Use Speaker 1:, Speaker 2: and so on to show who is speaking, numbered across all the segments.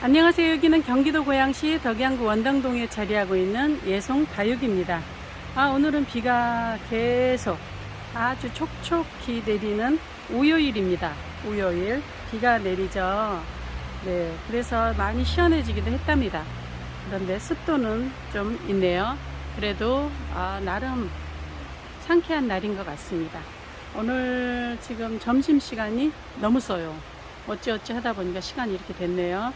Speaker 1: 안녕하세요. 여기는 경기도 고양시 덕양구 원당동에 자리하고 있는 예송 다육입니다. 오늘은 비가 계속 아주 촉촉히 내리는 우요일입니다. 우요일 비가 내리죠. 네, 그래서 많이 시원해지기도 했답니다. 그런데 습도는 좀 있네요. 그래도 나름 상쾌한 날인 것 같습니다. 오늘 지금 점심시간이 너무 써요. 어찌어찌 하다 보니까 시간이 이렇게 됐네요.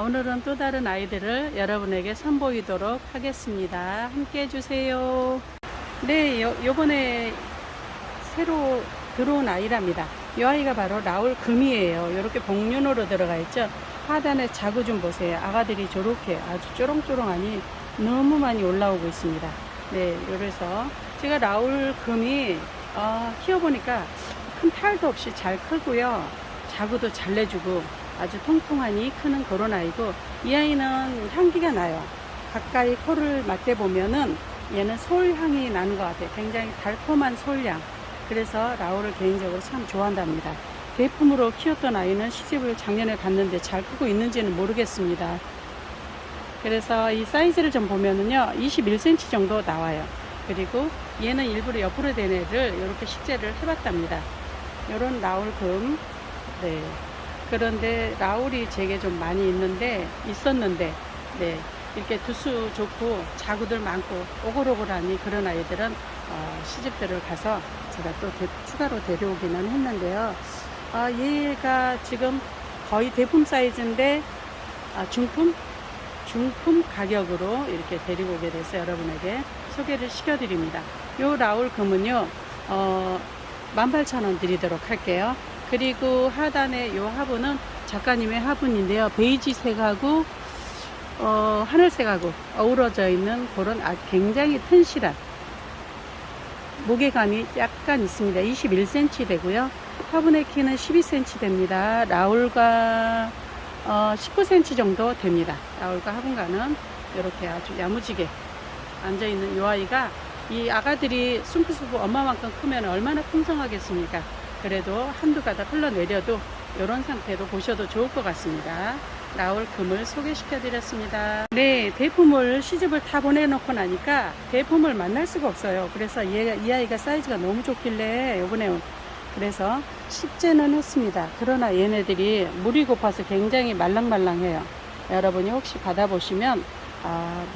Speaker 1: 오늘은 또 다른 아이들을 여러분에게 선보이도록 하겠습니다. 함께 해주세요. 네, 요번에 새로 들어온 아이랍니다. 이 아이가 바로 라울 금이에요. 이렇게 복륜으로 들어가 있죠. 하단에 자구 좀 보세요. 아가들이 저렇게 아주 쪼롱쪼롱하니 너무 많이 올라오고 있습니다. 네, 그래서 제가 라울 금이 키워보니까 큰 탈도 없이 잘 크고요. 자구도 잘 내주고 아주 통통하니 크는 그런 아이고, 이 아이는 향기가 나요. 가까이 코를 맞대보면은 얘는 솔향이 나는 것 같아요. 굉장히 달콤한 솔향. 그래서 라울을 개인적으로 참 좋아한답니다. 대품으로 키웠던 아이는 시집을 작년에 갔는데 잘 크고 있는지는 모르겠습니다. 그래서 이 사이즈를 좀 보면은요 21cm 정도 나와요. 그리고 얘는 일부러 옆으로 된 애를 이렇게 식재를 해봤답니다. 요런 라울금. 네. 그런데 라울이 제게 좀 많이 있었는데 네, 이렇게 두수 좋고 자구들 많고 오글오글하니 그런 아이들은 시집들을 가서 제가 또 추가로 데려오기는 했는데요. 얘가 지금 거의 대품 사이즈인데 중품 가격으로 이렇게 데리고 오게 돼서 여러분에게 소개를 시켜드립니다. 요 라울 금은요 18,000원 드리도록 할게요. 그리고 하단에 요 화분은 작가님의 화분인데요. 베이지색하고 하늘색하고 어우러져 있는 그런 굉장히 튼실한 무게감이 약간 있습니다. 21cm 되고요. 화분의 키는 12cm 됩니다. 라울과 19cm 정도 됩니다. 라울과 화분과는 이렇게 아주 야무지게 앉아있는 이 아이가, 이 아가들이 숨프숨프 엄마만큼 크면 얼마나 풍성하겠습니까? 그래도 한두 가닥 흘러내려도 이런 상태로 보셔도 좋을 것 같습니다. 라울 금을 소개시켜 드렸습니다. 네, 대품을 시집을 다 보내놓고 나니까 대품을 만날 수가 없어요. 그래서 이 아이가 사이즈가 너무 좋길래 요번에 그래서 식재는 했습니다. 그러나 얘네들이 물이 고파서 굉장히 말랑말랑해요. 여러분이 혹시 받아보시면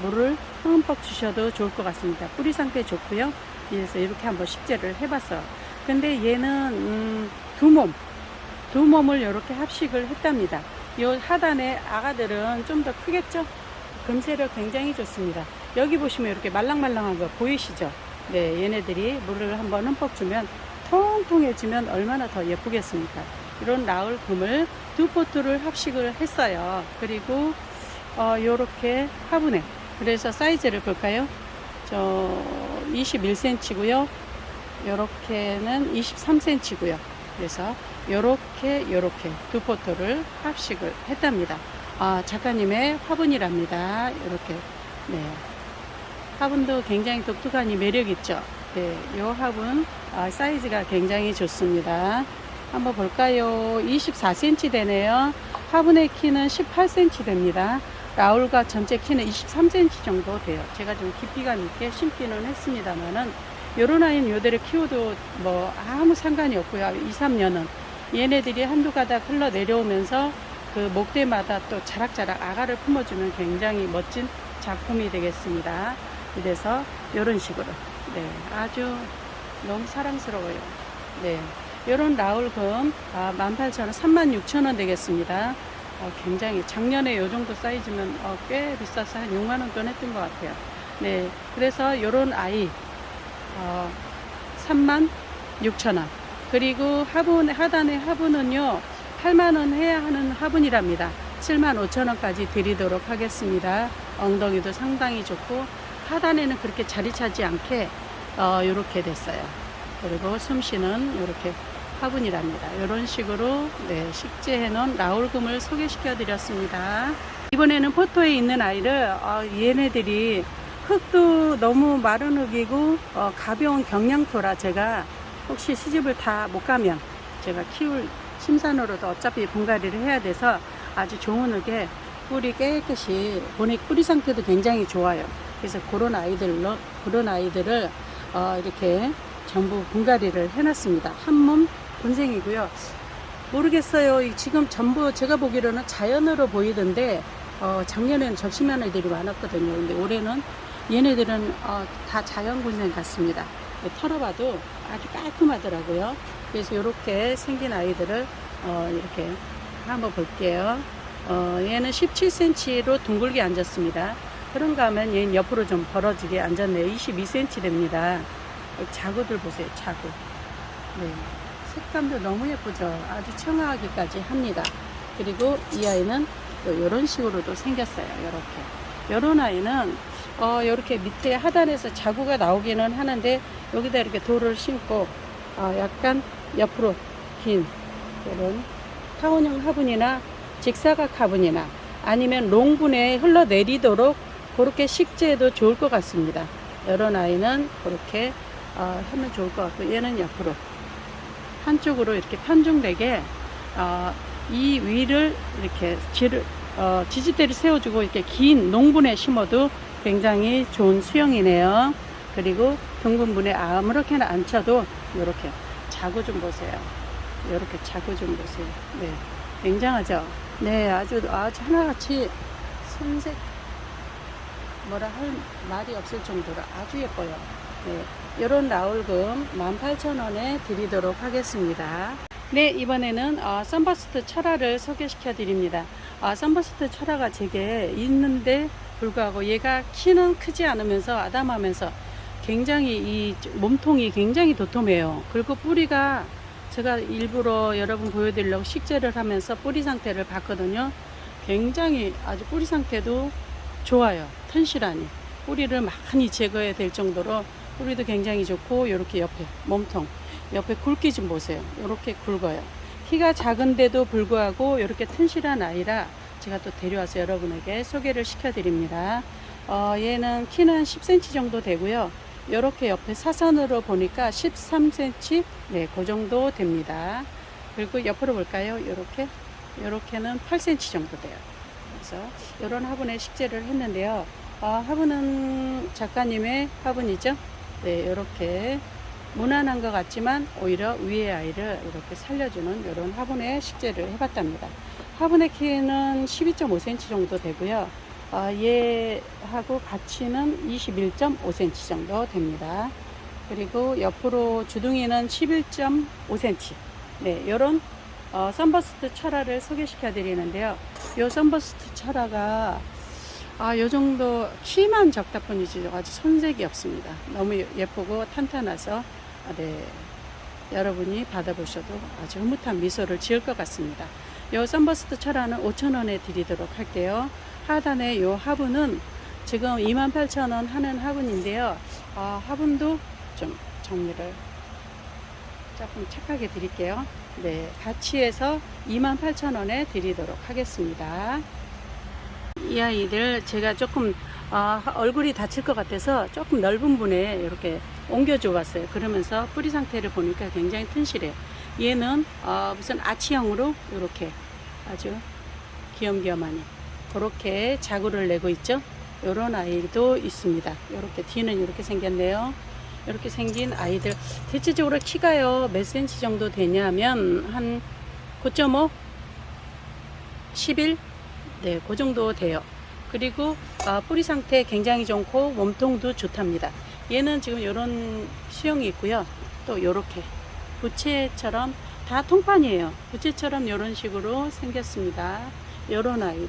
Speaker 1: 물을 흠뻑 주셔도 좋을 것 같습니다. 뿌리 상태 좋고요. 그래서 이렇게 한번 식재를 해봤어요. 근데 얘는 두 몸을 이렇게 합식을 했답니다. 이 하단에 아가들은 좀 더 크겠죠? 금세력 굉장히 좋습니다. 여기 보시면 이렇게 말랑말랑한 거 보이시죠? 네, 얘네들이 물을 한번 흠뻑 주면 통통해지면 얼마나 더 예쁘겠습니까? 이런 라울 금을 두 포트를 합식을 했어요. 그리고 요렇게 화분에, 그래서 사이즈를 볼까요? 21cm고요. 요렇게는 23cm고요. 그래서 요렇게 두 포토를 합식을 했답니다. 작가님의 화분이랍니다. 이렇게. 네. 화분도 굉장히 독특하니 매력있죠. 네. 요 화분 사이즈가 굉장히 좋습니다. 한번 볼까요? 24cm 되네요. 화분의 키는 18cm 됩니다. 라울과 전체 키는 23cm 정도 돼요. 제가 좀 깊이감 있게 심기는 했습니다만은, 요런 아이는 요대로 키워도 뭐 아무 상관이 없고요. 2, 3년은 얘네들이 한두 가닥 흘러 내려오면서 그 목대마다 또 자락자락 아가를 품어주면 굉장히 멋진 작품이 되겠습니다. 그래서 요런 식으로 네, 아주 너무 사랑스러워요. 네, 요런 라울금 18,000원, 36,000원 되겠습니다. 굉장히 작년에 요 정도 사이즈면 꽤 비싸서 한 6만원 돈 했던 것 같아요. 네, 그래서 요런 아이 36,000원. 그리고 하단의 화분은요 8만원 해야 하는 화분이랍니다. 75,000원까지 드리도록 하겠습니다. 엉덩이도 상당히 좋고 하단에는 그렇게 자리 차지 않게 요렇게 됐어요. 그리고 숨쉬는 요렇게 화분이랍니다. 이런 식으로 네, 식재해 놓은 라울금을 소개시켜 드렸습니다. 이번에는 포토에 있는 아이를 얘네들이 흙도 너무 마른 흙이고 가벼운 경량토라 제가 혹시 시집을 다 못 가면 제가 키울 심산으로도 어차피 분갈이를 해야 돼서 아주 좋은 흙에 뿌리 깨끗이 뿌리 상태도 굉장히 좋아요. 그래서 그런 아이들을 이렇게 전부 분갈이를 해놨습니다. 한몸 군생이고요. 모르겠어요. 지금 전부 제가 보기로는 자연으로 보이던데 작년에는 적심한 애들이 많았거든요. 근데 올해는 얘네들은 다 자연 군생 같습니다. 털어봐도 아주 깔끔하더라고요. 그래서 이렇게 생긴 아이들을 이렇게 한번 볼게요. 얘는 17cm로 둥글게 앉았습니다. 그런가 하면 얘는 옆으로 좀 벌어지게 앉았네요. 22cm 됩니다. 자구들 보세요. 자구. 네. 색감도 너무 예쁘죠. 아주 청아하기까지 합니다. 그리고 이 아이는 또 이런 식으로도 생겼어요. 이렇게. 이런 아이는 이렇게 밑에 하단에서 자구가 나오기는 하는데 여기다 이렇게 돌을 심고 약간 옆으로 긴 이런 타원형 화분이나 직사각 화분이나 아니면 롱분에 흘러내리도록 그렇게 식재해도 좋을 것 같습니다. 이런 아이는 그렇게 하면 좋을 것 같고, 얘는 옆으로 한쪽으로 이렇게 편중되게 이 위를 이렇게 지지대를 세워주고 이렇게 긴 농분에 심어도 굉장히 좋은 수영이네요. 그리고 둥근 분에 아무렇게나 안 쳐도 이렇게 자구 좀 보세요. 이렇게 자구 좀 보세요. 네, 굉장하죠. 네, 아주 하나같이 손색 뭐라 할 말이 없을 정도로 아주 예뻐요. 네, 이런 나올금 18,000원에 드리도록 하겠습니다. 네, 이번에는 선버스트 철화를 소개시켜 드립니다. 선버스트 철화가 제게 있는데 불구하고 얘가 키는 크지 않으면서 아담하면서 굉장히 이 몸통이 굉장히 도톰해요. 그리고 뿌리가 제가 일부러 여러분 보여드리려고 식재를 하면서 뿌리 상태를 봤거든요. 굉장히 아주 뿌리 상태도 좋아요. 튼실하니 뿌리를 많이 제거해야 될 정도로 뿌리도 굉장히 좋고, 이렇게 옆에 몸통 옆에 굵기 좀 보세요. 이렇게 굵어요. 키가 작은데도 불구하고 이렇게 튼실한 아이라 제가 또 데려와서 여러분에게 소개를 시켜 드립니다. 얘는 키는 10cm 정도 되고요. 이렇게 옆에 사선으로 보니까 13cm, 네, 그 정도 됩니다. 그리고 옆으로 볼까요? 이렇게는 8cm 정도 돼요. 그래서 이런 화분에 식재를 했는데요. 화분은 작가님의 화분이죠. 네, 이렇게 무난한 것 같지만 오히려 위의 아이를 이렇게 살려주는 이런 화분에 식재를 해봤답니다. 화분의 키는 12.5cm 정도 되고요. 얘하고 같이는 21.5cm 정도 됩니다. 그리고 옆으로 주둥이는 11.5cm. 네, 이런 선버스트 철화를 소개시켜 드리는데요. 이 선버스트 철화가 요 정도 키만 적다 뿐이지 아주 손색이 없습니다. 너무 예쁘고 탄탄해서 네, 여러분이 받아보셔도 아주 흐뭇한 미소를 지을 것 같습니다. 요 선버스트 철화는 5,000원에 드리도록 할게요. 하단에 요 화분은 지금 28,000원 하는 화분인데요. 화분도 좀 정리를 조금 착하게 드릴게요. 네, 같이 해서 28,000원에 드리도록 하겠습니다. 이 아이들 제가 조금 얼굴이 다칠 것 같아서 조금 넓은 분에 이렇게 옮겨줘 봤어요. 그러면서 뿌리 상태를 보니까 굉장히 튼실해요. 얘는 무슨 아치형으로 이렇게 아주 귀염귀염하니 그렇게 자구를 내고 있죠. 이런 아이도 있습니다. 이렇게 뒤는 이렇게 생겼네요. 이렇게 생긴 아이들 대체적으로 키가요 몇 cm 정도 되냐면 한 9.5 11 네, 그 정도 돼요. 그리고 뿌리 상태 굉장히 좋고 몸통도 좋답니다. 얘는 지금 이런 수영이 있고요. 또 이렇게 부채처럼 다 통판이에요. 부채처럼 이런 식으로 생겼습니다. 이런 아이들,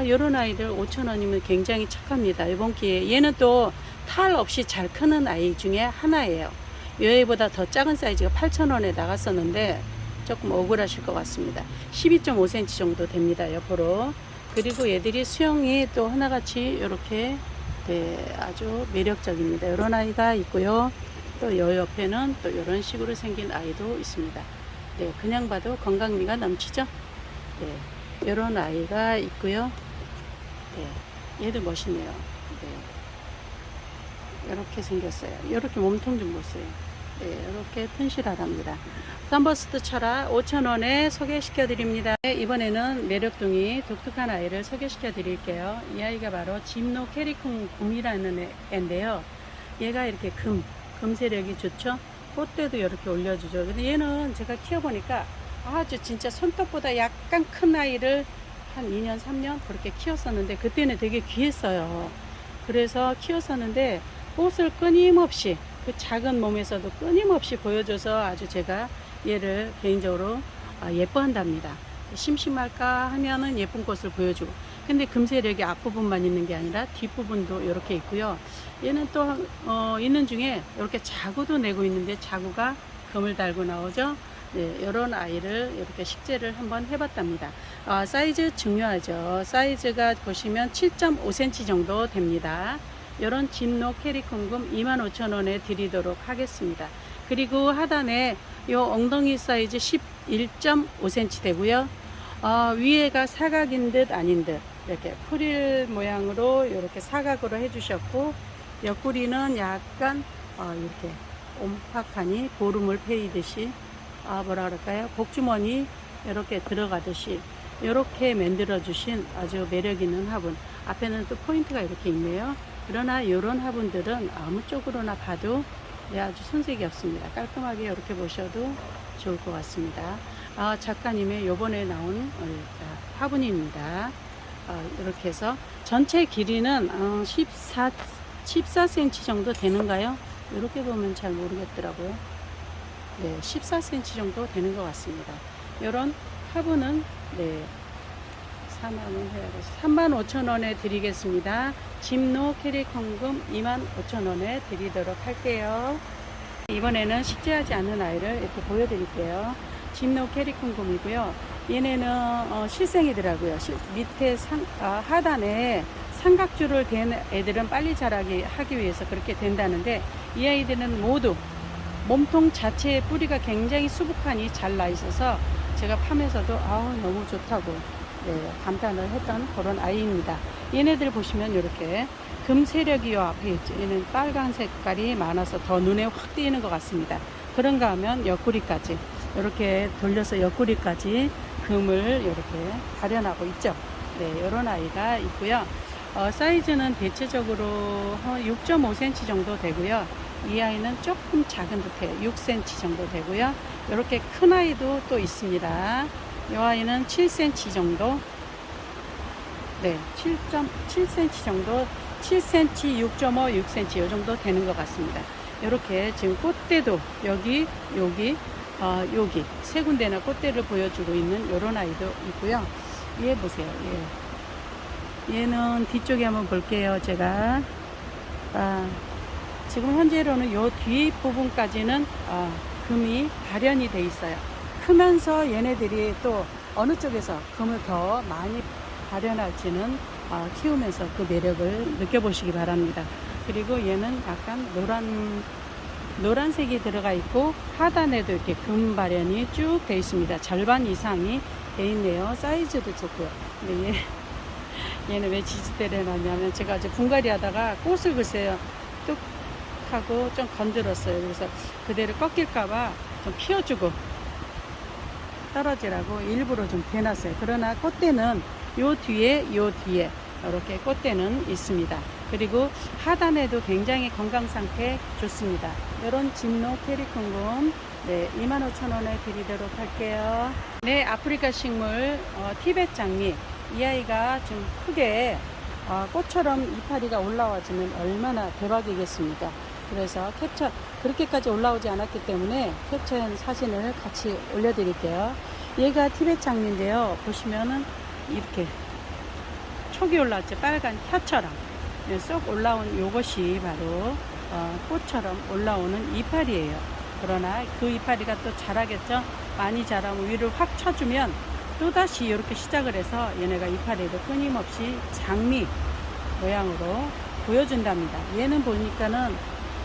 Speaker 1: 이런 아이들 5,000원이면 굉장히 착합니다. 이번 기회에 얘는 또 탈 없이 잘 크는 아이 중에 하나예요. 이 아이보다 더 작은 사이즈가 8,000원에 나갔었는데 조금 억울하실 것 같습니다. 12.5cm 정도 됩니다. 옆으로. 그리고 얘들이 수영이 또 하나같이 이렇게 네, 아주 매력적입니다. 이런 아이가 있고요. 또 요 옆에는 또 이런 식으로 생긴 아이도 있습니다. 네, 그냥 봐도 건강미가 넘치죠. 네, 이런 아이가 있고요. 네, 얘도 멋있네요. 네, 이렇게 생겼어요. 이렇게 몸통 좀 보세요. 네, 이렇게 튼실하답니다. 선버스트 철화 5,000원에 소개시켜 드립니다. 이번에는 매력둥이 독특한 아이를 소개시켜 드릴게요. 이 아이가 바로 짐노 캐리콩 곰이라는 애인데요. 얘가 이렇게 금세력이 좋죠. 꽃대도 이렇게 올려주죠. 근데 얘는 제가 키워보니까 아주 진짜 손톱보다 약간 큰 아이를 한 2년 3년 그렇게 키웠었는데 그때는 되게 귀했어요. 그래서 키웠었는데 꽃을 끊임없이 그 작은 몸에서도 끊임없이 보여줘서 아주 제가 얘를 개인적으로 예뻐한답니다. 심심할까 하면은 예쁜 꽃을 보여주고, 근데 금세력이 앞부분만 있는 게 아니라 뒷부분도 이렇게 있고요. 얘는 또 있는 중에 이렇게 자구도 내고 있는데 자구가 금을 달고 나오죠. 네, 이런 아이를 이렇게 식재를 한번 해봤답니다. 사이즈 중요하죠. 사이즈가 보시면 7.5cm 정도 됩니다. 이런 진노 캐리콩금 25,000원에 드리도록 하겠습니다. 그리고 하단에 이 엉덩이 사이즈 11.5cm 되고요. 위에가 사각인 듯 아닌 듯 이렇게 프릴 모양으로 이렇게 사각으로 해주셨고, 옆구리는 약간 이렇게 옴팍하니 보름을 패이듯이 뭐라 그럴까요? 복주머니 이렇게 들어가듯이 이렇게 만들어 주신 아주 매력 있는 화분. 앞에는 또 포인트가 이렇게 있네요. 그러나 이런 화분들은 아무 쪽으로나 봐도 아주 손색이 없습니다. 깔끔하게 이렇게 보셔도 좋을 것 같습니다. 작가님의 요번에 나온 화분입니다. 이렇게 해서 전체 길이는 14cm 정도 되는가요? 이렇게 보면 잘 모르겠더라고요. 네, 14cm 정도 되는 것 같습니다. 이런 화분은 네, 35,000원에 드리겠습니다. 짐노 캐리콩금 25,000원에 드리도록 할게요. 이번에는 식재하지 않는 아이를 이렇게 보여드릴게요. 짐노 캐리콩금이고요. 얘네는 실생이더라고요. 밑에 하단에 삼각줄을 댄 애들은 빨리 자라게 하기 위해서 그렇게 된다는데, 이 아이들은 모두 몸통 자체의 뿌리가 굉장히 수북하니 잘 나 있어서 제가 팜에서도 너무 좋다고 감탄을 했던 그런 아이입니다. 얘네들 보시면 이렇게 금세력이 요 앞에 있죠. 얘는 빨간 색깔이 많아서 더 눈에 확 띄는 것 같습니다. 그런가 하면 옆구리까지 이렇게 돌려서 옆구리까지 금을 이렇게 발현하고 있죠. 네, 이런 아이가 있고요. 사이즈는 대체적으로 6.5cm 정도 되고요. 이 아이는 조금 작은 듯해요. 6cm 정도 되고요. 이렇게 큰 아이도 또 있습니다. 이 아이는 7cm 정도, 네, 7.7cm 정도, 7cm, 6.5, 6cm 이 정도 되는 것 같습니다. 이렇게 지금 꽃대도 여기 세 군데나 꽃대를 보여주고 있는 이런 아이도 있고요. 얘 보세요. 얘는 뒤쪽에 한번 볼게요. 제가 지금 현재로는 요 뒷부분까지는 금이 발현이 돼 있어요. 크면서 얘네들이 또 어느 쪽에서 금을 더 많이 발현할지는 키우면서 그 매력을 느껴보시기 바랍니다. 그리고 얘는 약간 노란색이 들어가 있고 하단에도 이렇게 금 발현이 쭉 돼 있습니다. 절반 이상이 돼 있네요. 사이즈도 좋고요. 근데 얘는 왜 지지대를 해놨냐면, 제가 아주 분갈이 하다가 꽃을 글쎄요 뚝 하고 좀 건드렸어요. 그래서 그대로 꺾일까봐 좀 피워주고 떨어지라고 일부러 좀 대놨어요. 그러나 꽃대는 요 뒤에 이렇게 꽃대는 있습니다. 그리고 하단에도 굉장히 건강 상태 좋습니다. 이런 짐노 캐리콩금 25,000원에 드리도록 할게요. 네, 아프리카 식물 티벳 장미. 이 아이가 좀 크게 꽃처럼 이파리가 올라와주면 얼마나 대박이겠습니까? 그래서 캡처 그렇게까지 올라오지 않았기 때문에 캡처한 사진을 같이 올려드릴게요. 얘가 티벳 장미인데요. 보시면은 이렇게 촉이 올라왔죠. 빨간 혀처럼 쏙 올라온 요것이 바로 꽃처럼 올라오는 이파리예요. 그러나 그 이파리가 또 자라겠죠. 많이 자라면 위를 확 쳐주면 또다시 이렇게 시작을 해서 얘네가 이파리를 끊임없이 장미 모양으로 보여준답니다. 얘는 보니까는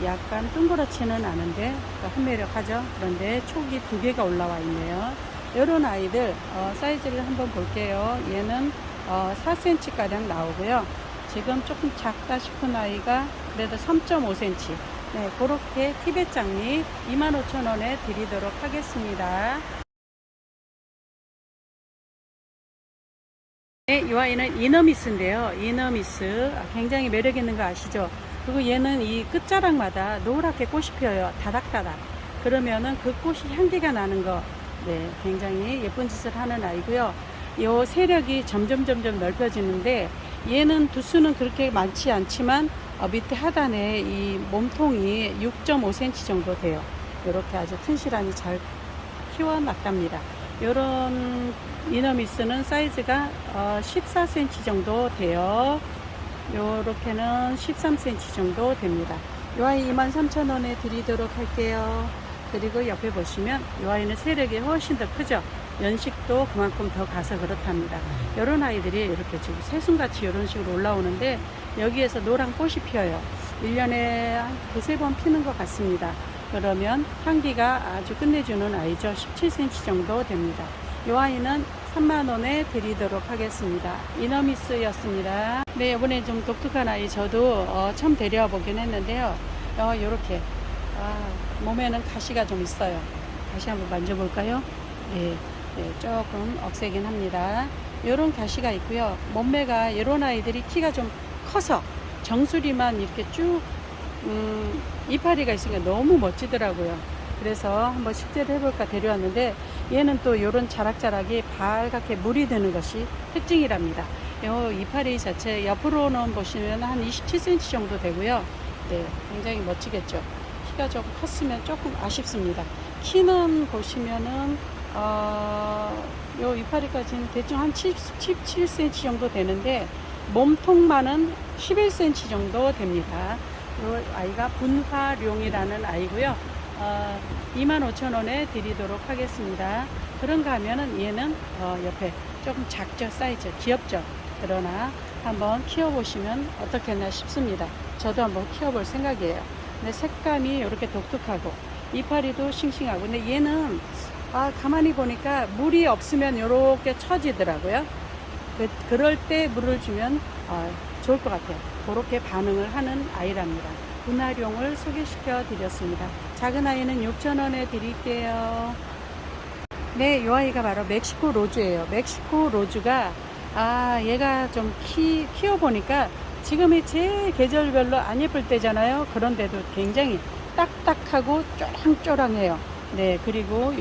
Speaker 1: 약간 동그랗지는 않은데 한매력하죠. 그런데 촉이 2개가 올라와 있네요. 이런 아이들 사이즈를 한번 볼게요. 얘는 4cm 가량 나오고요. 지금 조금 작다 싶은 아이가 그래도 3.5cm, 네, 그렇게 티벳 장미 25,000원에 드리도록 하겠습니다. 네, 이 아이는 이너미스인데요. 이너미스 굉장히 매력 있는 거 아시죠? 그리고 얘는 이 끝자락마다 노랗게 꽃이 피어요. 다닥다닥. 그러면은 그 꽃이 향기가 나는 거, 네, 굉장히 예쁜 짓을 하는 아이고요. 요 세력이 점점 넓혀지는데 얘는 두수는 그렇게 많지 않지만 밑에 하단에 이 몸통이 6.5cm 정도 돼요. 이렇게 아주 튼실하니 잘 키워놨답니다. 요런 이너미스는 사이즈가 14cm 정도 돼요. 요렇게는 13cm 정도 됩니다. 이 아이 23,000원에 드리도록 할게요. 그리고 옆에 보시면 이 아이는 세력이 훨씬 더 크죠. 연식도 그만큼 더 가서 그렇답니다. 이런 아이들이 이렇게 지금 새순같이 이런 식으로 올라오는데 여기에서 노란 꽃이 피어요. 1년에 한 두세 번 피는 것 같습니다. 그러면 향기가 아주 끝내주는 아이죠. 17cm 정도 됩니다. 이 아이는 3만원에 드리도록 하겠습니다. 이너미스였습니다. 네, 이번에 좀 독특한 아이 저도 처음 데려와 보긴 했는데요. 요렇게 몸에는 가시가 좀 있어요. 다시 한번 만져볼까요? 네, 네, 조금 억세긴 합니다. 요런 가시가 있고요. 몸매가 이런 아이들이 키가 좀 커서 정수리만 이렇게 쭉 이파리가 있으니까 너무 멋지더라고요. 그래서 한번 식재를 해볼까 데려왔는데 얘는 또 이런 자락자락이 빨갛게 물이 드는 것이 특징이랍니다. 요 이파리 자체 옆으로는 보시면 한 27cm 정도 되고요. 네, 굉장히 멋지겠죠. 키가 조금 컸으면 조금 아쉽습니다. 키는 보시면은 요 이파리까지는 대충 한 17cm 정도 되는데 몸통만은 11cm 정도 됩니다. 이 아이가 분화룡이라는 아이고요. 25,000원에 드리도록 하겠습니다. 그런가 하면은 얘는 옆에 조금 작죠. 사이즈 귀엽죠. 그러나 한번 키워보시면 어떻겠나 싶습니다. 저도 한번 키워볼 생각이에요. 근데 색감이 이렇게 독특하고 이파리도 싱싱하고, 근데 얘는 가만히 보니까 물이 없으면 이렇게 처지더라고요. 그럴 때 물을 주면 좋을 것 같아요. 그렇게 반응을 하는 아이랍니다. 분화룡을 소개시켜 드렸습니다. 작은 아이는 6,000원에 드릴게요. 네, 이 아이가 바로 멕시코 로즈예요. 멕시코 로즈가 얘가 좀 키워보니까 지금이 제 계절별로 안 예쁠 때잖아요. 그런데도 굉장히 딱딱하고 쫄랑쫄랑해요. 네, 그리고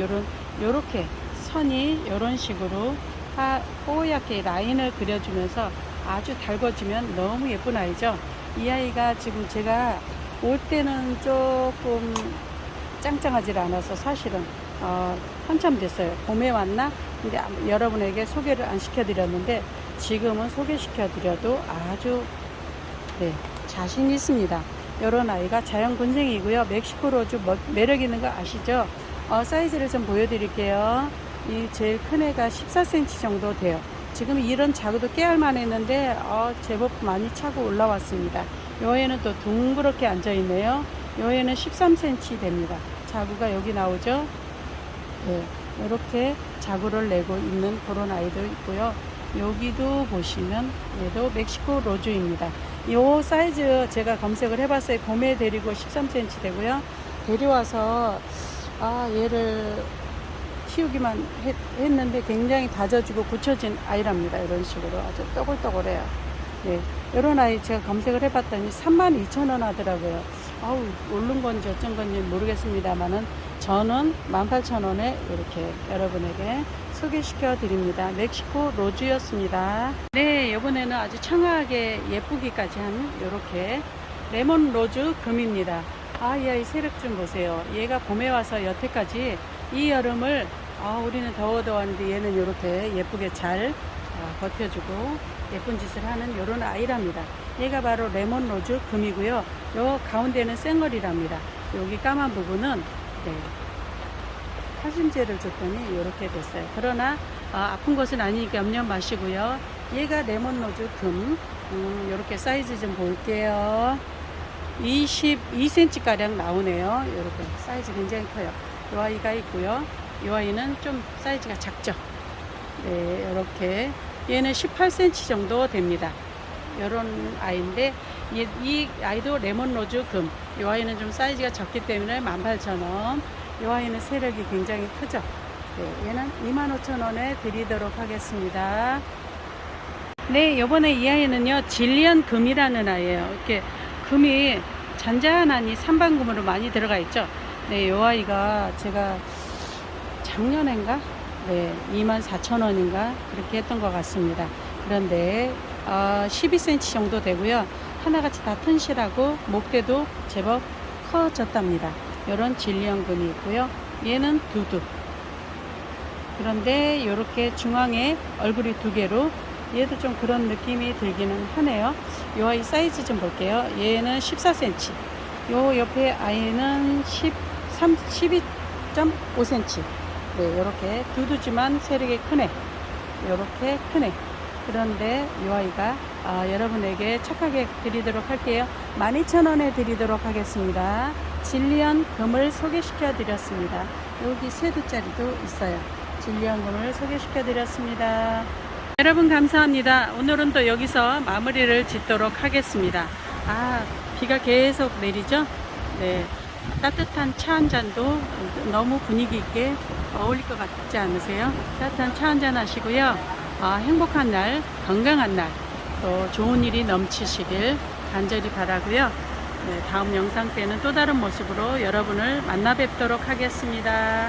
Speaker 1: 요렇게 선이 요런 식으로 뽀얗게 라인을 그려주면서 아주 달궈지면 너무 예쁜 아이죠. 이 아이가 지금 제가 올 때는 조금 짱짱하지 않아서 사실은 한참 됐어요. 봄에 왔나? 근데 여러분에게 소개를 안 시켜드렸는데 지금은 소개시켜드려도 아주 자신 있습니다. 이런 아이가 자연군생이고요. 멕시코 로즈 매력 있는 거 아시죠? 사이즈를 좀 보여드릴게요. 이 제일 큰 애가 14cm 정도 돼요. 지금 이런 자구도 깨알만 했는데 제법 많이 차고 올라왔습니다. 요 애는 또 둥그렇게 앉아 있네요. 요 애는 13cm 됩니다. 자구가 여기 나오죠. 네, 이렇게 자구를 내고 있는 그런 아이도 있고요. 여기도 보시면 얘도 멕시코 로즈입니다. 요 사이즈 제가 검색을 해봤어요. 봄에 데리고 13cm 되고요. 데려와서 얘를 키우기만 했는데 굉장히 다져지고 굳혀진 아이랍니다. 이런 식으로 아주 또글또글해요. 네, 이런 아이 제가 검색을 해봤더니 32,000원 하더라고요. 오른 건지 어쩐 건지 모르겠습니다만은 저는 18,000원에 이렇게 여러분에게 소개시켜 드립니다. 멕시코 로즈였습니다. 네, 이번에는 아주 청아하게 예쁘기까지 한 이렇게 레몬 로즈 금입니다. 이 아이 세력 좀 보세요. 얘가 봄에 와서 여태까지 이 여름을 우리는 더워하는데 얘는 이렇게 예쁘게 잘 버텨주고 예쁜 짓을 하는 이런 아이랍니다. 얘가 바로 레몬 로즈 금이고요. 요 가운데는 생얼이랍니다. 여기 까만 부분은 탈심제를 줬더니 이렇게 됐어요. 그러나 아픈 것은 아니니까 염려 마시고요. 얘가 레몬 로즈 금, 이렇게 사이즈 좀 볼게요. 22cm 가량 나오네요. 이렇게 사이즈 굉장히 커요. 이 아이가 있고요. 이 아이는 좀 사이즈가 작죠. 네, 이렇게 얘는 18cm 정도 됩니다. 이런 아이인데 이 아이도 레몬로즈 금. 이 아이는 좀 사이즈가 적기 때문에 18,000원. 이 아이는 세력이 굉장히 크죠. 네, 얘는 25,000원에 드리도록 하겠습니다. 네, 요번에 이 아이는요, 질리언 금이라는 아이예요. 이렇게 금이 잔잔하니 삼방금으로 많이 들어가 있죠. 네, 요 아이가 제가 작년엔가? 네, 24,000원인가? 그렇게 했던 것 같습니다. 그런데, 12cm 정도 되고요. 하나같이 다 튼실하고, 목대도 제법 커졌답니다. 요런 질리언 금이 있고요. 얘는 두두. 그런데 이렇게 중앙에 얼굴이 두 개로 얘도 좀 그런 느낌이 들기는 하네요. 이 아이 사이즈 좀 볼게요. 얘는 14cm. 요 옆에 아이는 12.5cm. 네, 이렇게 두두지만 세력이 크네. 이렇게 크네. 그런데 이 아이가 여러분에게 착하게 드리도록 할게요. 12,000원에 드리도록 하겠습니다. 질리언 금을 소개시켜 드렸습니다. 여기 쇠두짜리도 있어요. 질리언 금을 소개시켜 드렸습니다. 여러분 감사합니다. 오늘은 또 여기서 마무리를 짓도록 하겠습니다. 비가 계속 내리죠? 네. 따뜻한 차 한 잔도 너무 분위기 있게 어울릴 것 같지 않으세요? 따뜻한 차 한 잔 하시고요. 행복한 날, 건강한 날, 또 좋은 일이 넘치시길 간절히 바라고요. 네, 다음 영상 때는 또 다른 모습으로 여러분을 만나 뵙도록 하겠습니다.